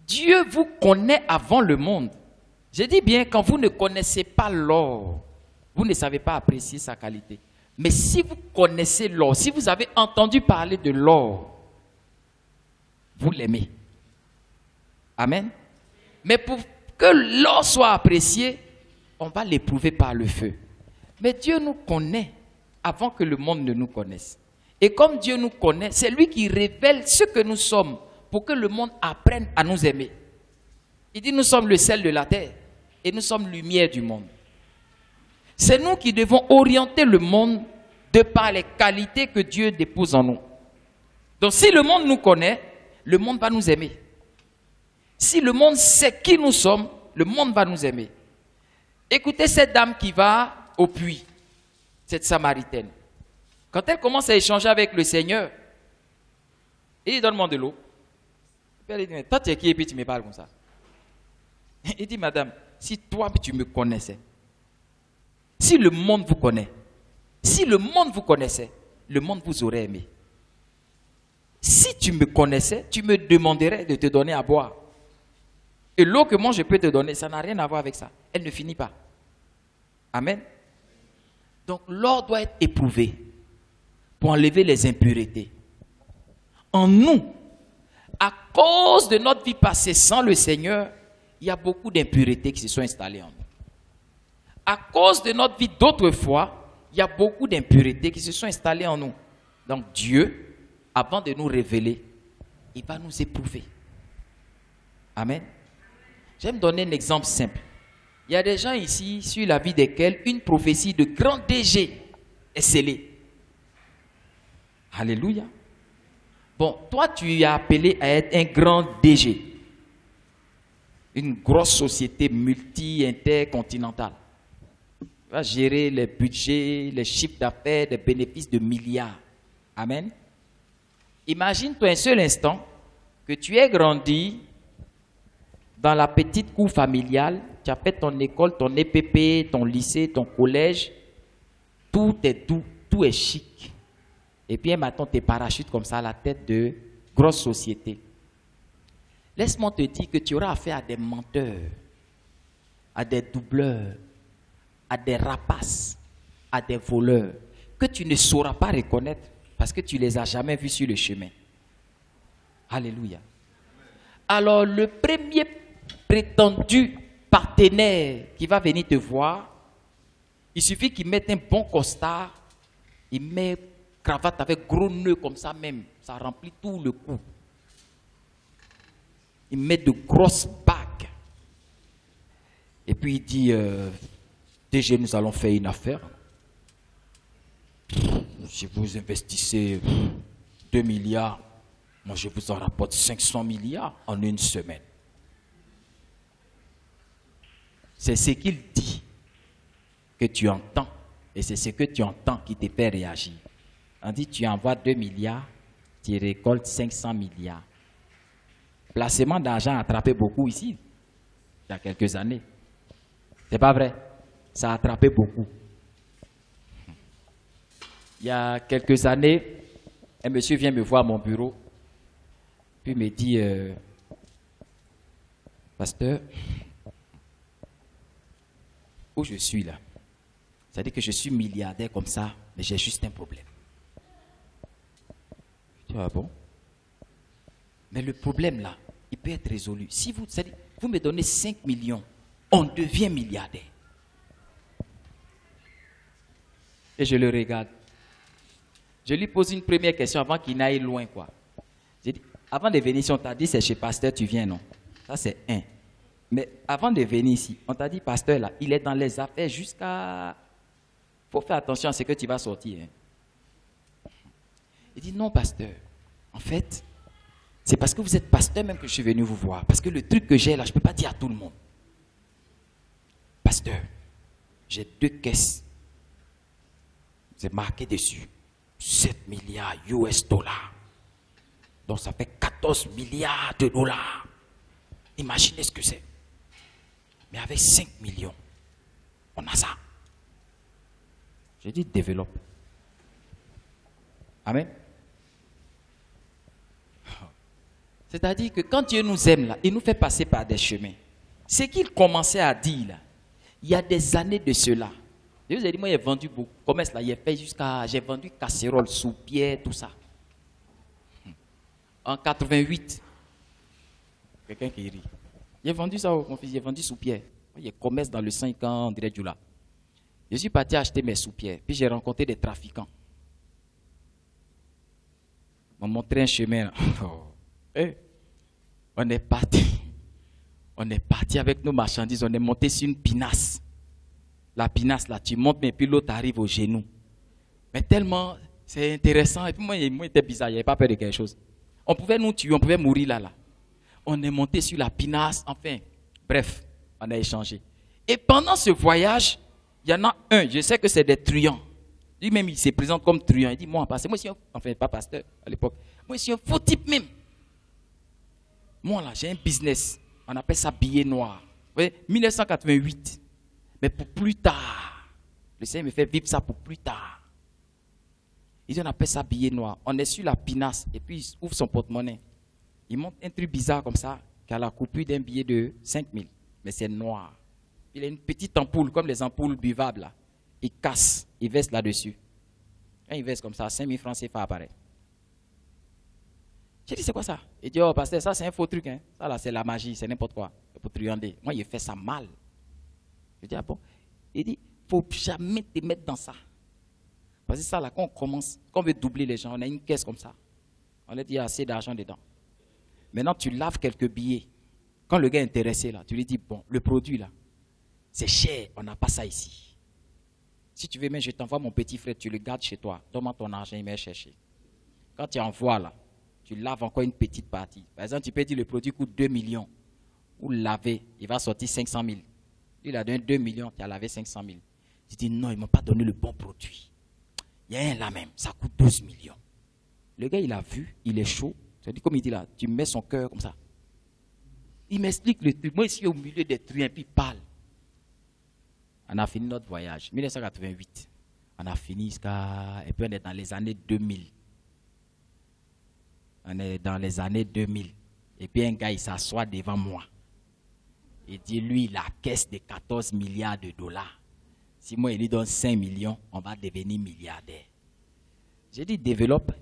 Dieu vous connaît avant le monde. Je dis bien, quand vous ne connaissez pas l'or, vous ne savez pas apprécier sa qualité. Mais si vous connaissez l'or, si vous avez entendu parler de l'or, vous l'aimez. Amen. Mais pour que l'or soit apprécié, on va l'éprouver par le feu. Mais Dieu nous connaît avant que le monde ne nous connaisse. Et comme Dieu nous connaît, c'est lui qui révèle ce que nous sommes pour que le monde apprenne à nous aimer. Il dit, nous sommes le sel de la terre et nous sommes lumière du monde. C'est nous qui devons orienter le monde de par les qualités que Dieu dépose en nous. Donc si le monde nous connaît, le monde va nous aimer. Si le monde sait qui nous sommes, le monde va nous aimer. Écoutez cette dame qui va au puits, cette Samaritaine. Quand elle commence à échanger avec le Seigneur, il dit, donne-moi de l'eau. Elle dit, toi tu es qui et puis tu me parles comme ça. Il dit, madame, si toi tu me connaissais, si le monde vous connaît, si le monde vous connaissait, le monde vous aurait aimé. Si tu me connaissais, tu me demanderais de te donner à boire. Et l'eau que moi je peux te donner, ça n'a rien à voir avec ça. Elle ne finit pas. Amen. Donc l'or doit être éprouvé pour enlever les impuretés. En nous, à cause de notre vie passée sans le Seigneur, il y a beaucoup d'impuretés qui se sont installées en nous. À cause de notre vie d'autrefois, il y a beaucoup d'impuretés qui se sont installées en nous. Donc Dieu, avant de nous révéler, il va nous éprouver. Amen. J'aime donner un exemple simple. Il y a des gens ici sur la vie desquels une prophétie de grand DG est scellée. Alléluia. Bon, toi tu es appelé à être un grand DG. Une grosse société multi-intercontinentale. Tu vas gérer les budgets, les chiffres d'affaires, les bénéfices de milliards. Amen. Imagine-toi un seul instant que tu aies grandi dans la petite cour familiale, tu as fait ton école, ton EPP, ton lycée, ton collège, tout est chic. Et puis un matin, tu parachutes comme ça à la tête de grosses sociétés. Laisse-moi te dire que tu auras affaire à des menteurs, à des doubleurs, à des rapaces, à des voleurs, que tu ne sauras pas reconnaître parce que tu ne les as jamais vus sur le chemin. Alléluia. Alors le premier prétendu partenaire qui va venir te voir, il suffit qu'il mette un bon costard, il met cravate avec gros nœuds comme ça même, ça remplit tout le cou. Il met de grosses bagues. Et puis il dit, déjà nous allons faire une affaire. Si vous investissez 2 milliards, moi je vous en rapporte 500 milliards en une semaine. C'est ce qu'il dit que tu entends. Et c'est ce que tu entends qui te fait réagir. On dit tu envoies 2 milliards, tu récoltes 500 milliards. Placement d'argent a attrapé beaucoup ici, il y a quelques années. C'est pas vrai? Ça a attrapé beaucoup. Il y a quelques années, un monsieur vient me voir à mon bureau, puis me dit, pasteur, où je suis là, c'est-à-dire que je suis milliardaire comme ça, mais j'ai juste un problème. Je dis, ah bon? Mais le problème là, il peut être résolu. Si vous, c'est-à-dire, vous me donnez 5 millions, on devient milliardaire. Et je le regarde. Je lui pose une première question avant qu'il n'aille loin, quoi. J'ai dit, avant de venir ici, on t'a dit c'est chez pasteur, tu viens, non? Ça, c'est un. Mais avant de venir ici, on t'a dit, pasteur, là, il est dans les affaires jusqu'à... Il faut faire attention à ce que tu vas sortir. Hein. Il dit, non, pasteur. En fait, c'est parce que vous êtes pasteur même que je suis venu vous voir. Parce que le truc que j'ai là, je ne peux pas dire à tout le monde. Pasteur, j'ai 2 caisses. C'est marqué dessus. 7 milliards US dollars. Donc ça fait 14 milliards de dollars. Imaginez ce que c'est. Mais avec 5 millions, on a ça. J'ai dit développe. Amen. C'est-à-dire que quand Dieu nous aime, là, il nous fait passer par des chemins. Ce qu'il commençait à dire, là, il y a des années de cela. Je vous ai dit, moi, j'ai vendu beaucoup. Commerce, là, j'ai vendu casseroles, sous-pieds, tout ça. En 88, quelqu'un qui rit. J'ai vendu ça, mon fils, j'ai vendu sous-pieds. Il y a commerce dans le 5 ans, on dirait du là. Je suis parti acheter mes sous-pieds, puis j'ai rencontré des trafiquants. Ils m'ont montré un chemin. On est parti. On est parti avec nos marchandises, on est monté sur une pinasse. La pinasse, là, tu montes, mais puis l'autre arrive au genou. Mais tellement, c'est intéressant. Et puis moi, j'étais bizarre, il n'y avait pas peur de quelque chose. On pouvait nous tuer, on pouvait mourir là. On est monté sur la pinasse, enfin, bref, on a échangé. Et pendant ce voyage, il y en a un, je sais que c'est des truands. Lui-même, il se présente comme truand. Il dit, moi, moi, je suis enfin, pas pasteur à l'époque. Moi, je suis un faux type même. Moi, là, j'ai un business. On appelle ça billet noir. Vous voyez, 1988. Mais pour plus tard. Le Seigneur me fait vivre ça pour plus tard. Il dit, on appelle ça billet noir. On est sur la pinasse. Et puis, il ouvre son porte-monnaie. Il monte un truc bizarre comme ça, qui a la coupure d'un billet de 5 000. Mais c'est noir. Il a une petite ampoule, comme les ampoules buvables, là. Il casse, il verse là-dessus. Quand il verse comme ça, 5 000 francs CFA apparaît. J'ai dit, c'est quoi ça? Il dit, oh, pasteur, ça c'est un faux truc. Hein. Ça là, c'est la magie, c'est n'importe quoi. C'est pour truander. Moi, il fait ça mal. Je dis, ah bon? Il dit, il ne faut jamais te mettre dans ça. Parce que ça, là, quand on commence, quand on veut doubler les gens, on a une caisse comme ça. On a dit, il y a assez d'argent dedans. Maintenant, tu laves quelques billets. Quand le gars est intéressé, là, tu lui dis, bon, le produit, là, c'est cher, on n'a pas ça ici. Si tu veux, mais je t'envoie mon petit frère, tu le gardes chez toi. Donne-moi ton argent, il m'a cherché. Quand tu envoies, là, tu laves encore une petite partie. Par exemple, tu peux dire, le produit coûte 2 millions. Ou laver, il va sortir 500 000. Lui, il a donné 2 millions, tu as lavé 500 000. Tu dis, non, ils ne m'ont pas donné le bon produit. Il y a un là même, ça coûte 12 millions. Le gars, il a vu, il est chaud. C'est-à-dire, comme il dit là, tu mets son cœur comme ça. Il m'explique le truc. Moi, ici, au milieu des trucs, puis il parle. On a fini notre voyage. 1988. On a fini jusqu'à... Et puis on est dans les années 2000. On est dans les années 2000. Et puis un gars, il s'assoit devant moi. Il dit, lui, la caisse de 14 milliards de dollars. Si moi, il lui donne 5 millions, on va devenir milliardaire. J'ai dit, développe.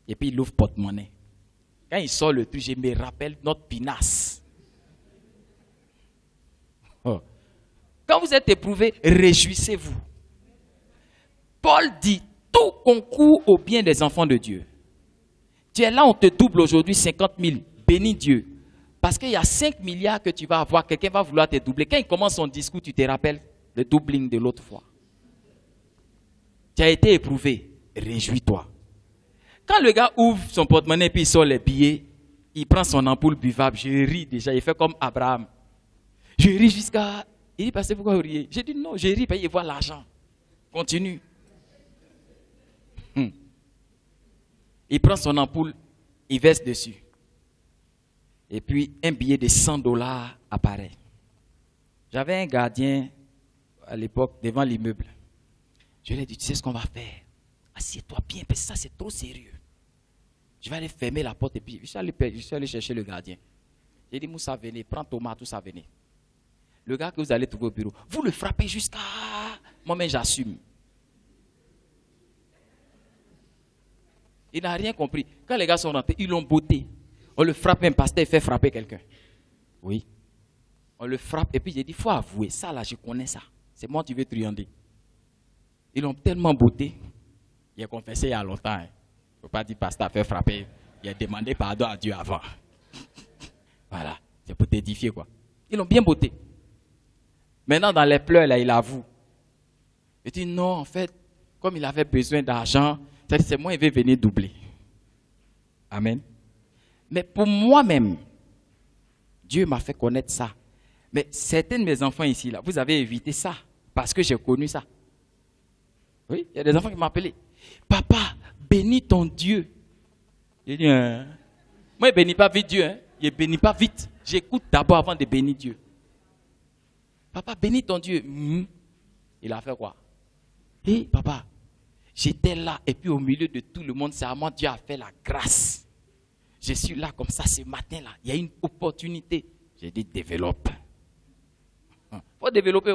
Et puis il ouvre porte-monnaie. Quand il sort le truc, je me rappelle notre pinasse. Oh. Quand vous êtes éprouvé, réjouissez-vous. Paul dit, tout concourt au bien des enfants de Dieu. Tu es là, on te double aujourd'hui 50 000. Bénis Dieu. Parce qu'il y a 5 milliards que tu vas avoir, quelqu'un va vouloir te doubler. Quand il commence son discours, tu te rappelles le doubling de l'autre fois. Tu as été éprouvé, réjouis-toi. Quand le gars ouvre son porte-monnaie et puis il sort les billets, il prend son ampoule buvable, je ris déjà, il fait comme Abraham. Je ris jusqu'à... Il dit, pasteur, pourquoi vous riez? J'ai dit, non, je ris parce qu'il voit l'argent. Continue. Il prend son ampoule, il verse dessus. Et puis, un billet de 100 $ apparaît. J'avais un gardien à l'époque devant l'immeuble. Je lui ai dit, tu sais ce qu'on va faire? Assieds-toi bien, parce que ça, c'est trop sérieux. Je vais aller fermer la porte et puis je suis allé chercher le gardien. J'ai dit, Moussa, venez, prends Thomas, tout ça, venez. Le gars que vous allez trouver au bureau, vous le frappez jusqu'à... Moi-même, j'assume. Il n'a rien compris. Quand les gars sont rentrés, ils l'ont botté. On le frappe, un pasteur fait frapper quelqu'un. Oui. On le frappe et puis j'ai dit, il faut avouer, ça là, je connais ça. C'est moi qui veux truander. Ils l'ont tellement botté. Il a confessé il y a longtemps. Il ne faut pas dire pasteur a fait frapper. Il a demandé pardon à Dieu avant. Voilà. C'est pour t'édifier quoi. Ils l'ont bien botté. Maintenant, dans les pleurs, là, il avoue. Il dit non, en fait, comme il avait besoin d'argent, c'est moi qui vais venir doubler. Amen. Mais pour moi-même, Dieu m'a fait connaître ça. Mais certains de mes enfants ici, là, vous avez évité ça parce que j'ai connu ça. Oui, il y a des enfants qui m'ont appelé. Papa, bénis ton Dieu. J'ai dit, moi, je ne bénis pas vite Dieu. Hein. Je ne bénis pas vite. J'écoute d'abord avant de bénir Dieu. Papa, bénis ton Dieu. Il a fait quoi? Et papa, j'étais là et puis au milieu de tout le monde, c'est à moi Dieu a fait la grâce. Je suis là comme ça ce matin-là. Il y a une opportunité. J'ai dit, développe. Il faut développer.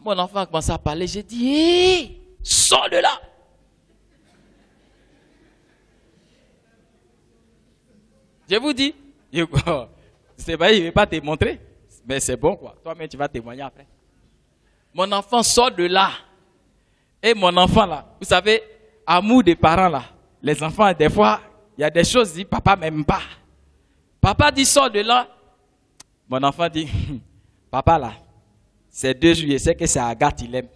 Mon enfant a commencé à parler. J'ai dit, hé, sors de là. Je vous dis, c'est vrai, il ne veut pas te montrer. Mais c'est bon, quoi. Toi-même, tu vas témoigner après. Mon enfant sort de là. Et mon enfant, là, vous savez, amour des parents, là. Les enfants, des fois, il y a des choses, dit, papa m'aime pas. Papa dit, sors de là. Mon enfant dit, papa, là, c'est 2 jours, je sais que c'est Agathe, il aime.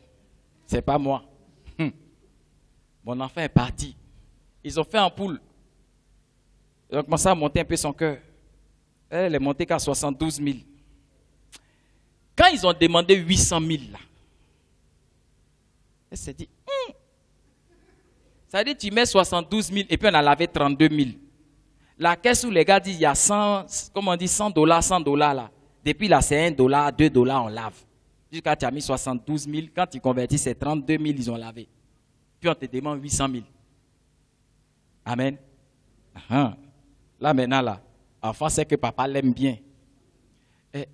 C'est pas moi. Mon enfant est parti. Ils ont fait un poule. Ils ont commencé à monter un peu son cœur. Elle est montée qu'à 72 000. Quand ils ont demandé 800 000, là, elle s'est dit, ça veut dire tu mets 72 000 et puis on a lavé 32 000. La caisse où les gars disent, il y a 100, comment on dit, $100, $100 là. Depuis là, c'est $1, $2, on lave. Jusqu'à tu as mis 72 000, quand tu convertis, c'est 32 000, ils ont lavé. Puis on te demande 800 000. Amen. Là maintenant, là, enfant sait que papa l'aime bien.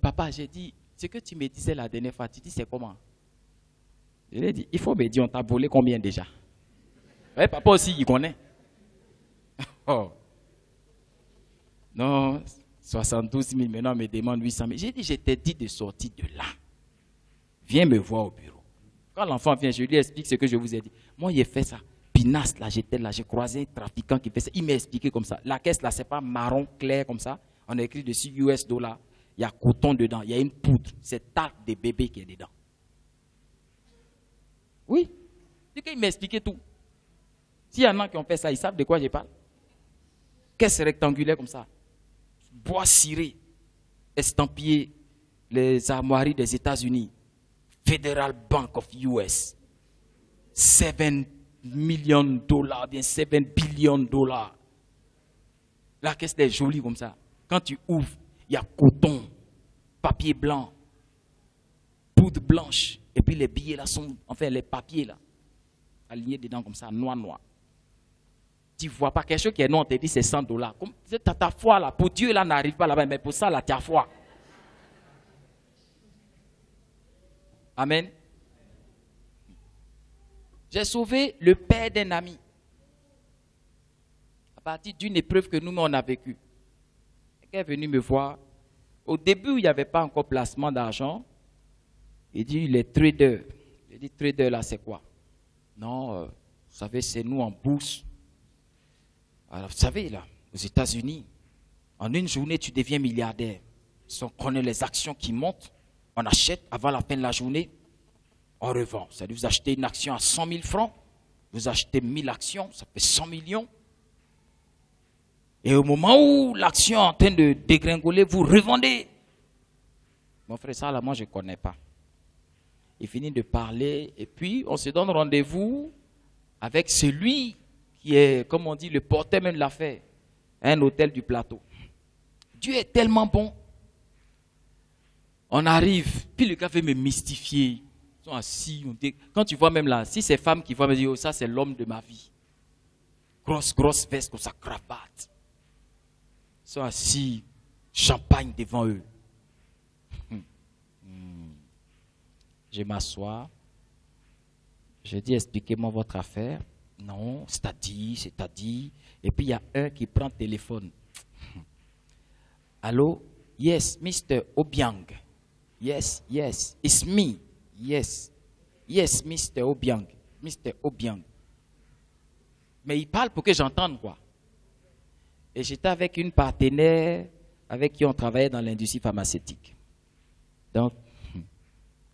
Papa, j'ai dit, ce que tu me disais la dernière fois, tu dis c'est comment? Je lui ai dit, il faut me dire, on t'a volé combien déjà? Ouais, papa aussi, il connaît. Oh. Non, 72 000, maintenant on me demande 800 000. J'ai dit, je t'ai dit de sortir de là. Viens me voir au bureau. Quand l'enfant vient, je lui explique ce que je vous ai dit. Moi, il a fait ça. Pinasse, là, j'étais là, j'ai croisé un trafiquant qui fait ça. Il m'a expliqué comme ça. La caisse, là, c'est pas marron clair comme ça. On a écrit dessus US $. Il y a coton dedans, il y a une poudre. C'est tarte de bébé qui est dedans. Oui. Il m'a expliqué tout. S'il y en a qui ont fait ça, ils savent de quoi je parle. Caisse rectangulaire comme ça. Bois ciré. Estampillé. Les armoiries des États-Unis. Federal Bank of US. 7 millions de dollars, bien 7 billions de dollars. La caisse est jolie comme ça. Quand tu ouvres, il y a coton, papier blanc, poudre blanche. Et puis les billets là sont, enfin les papiers là, alignés dedans comme ça, noir, noir. Tu ne vois pas quelque chose qui est noir, on te dit c'est $100. Comme ta foi là, pour Dieu là n'arrive pas là-bas, mais pour ça là, tu as foi. Amen. J'ai sauvé le père d'un ami. À partir d'une épreuve que nous-mêmes on a vécue. Quelqu'un est venu me voir. Au début, il n'y avait pas encore placement d'argent. Il dit, les traders. J'ai dit, trader là, c'est quoi? Non, vous savez, c'est nous en bourse. Alors, vous savez, là, aux États-Unis, en une journée, tu deviens milliardaire. Si on connaît les actions qui montent, on achète avant la fin de la journée, on revend. C'est-à-dire, vous achetez une action à 100 000 francs, vous achetez 1000 actions, ça fait 100 millions. Et au moment où l'action est en train de dégringoler, vous revendez. Mon frère, ça là, moi, je ne connais pas. Il finit de parler et puis on se donne rendez-vous avec celui qui est, comme on dit, le porteur même de l'affaire. Un hôtel du plateau. Dieu est tellement bon. On arrive, puis le gars veut me mystifier. Ils sont assis. Quand tu vois même là, si c'est femme qui voit, me dire, oh, ça c'est l'homme de ma vie. Grosse veste comme ça, cravate. Ils sont assis, champagne devant eux. Je m'assois. Je dis, expliquez-moi votre affaire. Non, c'est-à-dire. Et puis il y a un qui prend le téléphone. Allô? Yes, Mr. Obiang. Yes, it's me. Yes, Mr. Obiang. Mr. Obiang. Mais il parle pour que j'entende quoi. Et j'étais avec une partenaire avec qui on travaillait dans l'industrie pharmaceutique. Donc,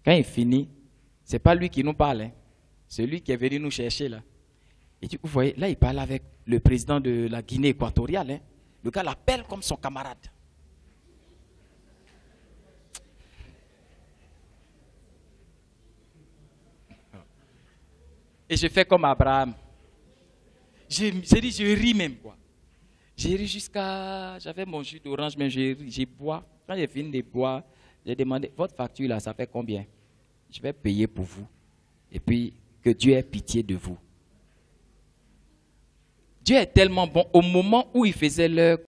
quand il finit, ce n'est pas lui qui nous parle, hein. C'est lui qui est venu nous chercher là. Et vous voyez, là il parle avec le président de la Guinée équatoriale. Hein. Le gars l'appelle comme son camarade. Et je fais comme Abraham. Je ris même quoi. J'ai ri jusqu'à... J'avais mon jus d'orange, mais j'ai bois. Quand j'ai fini de boire, j'ai demandé, votre facture là, ça fait combien? Je vais payer pour vous. Et puis, que Dieu ait pitié de vous. Dieu est tellement bon. Au moment où il faisait leur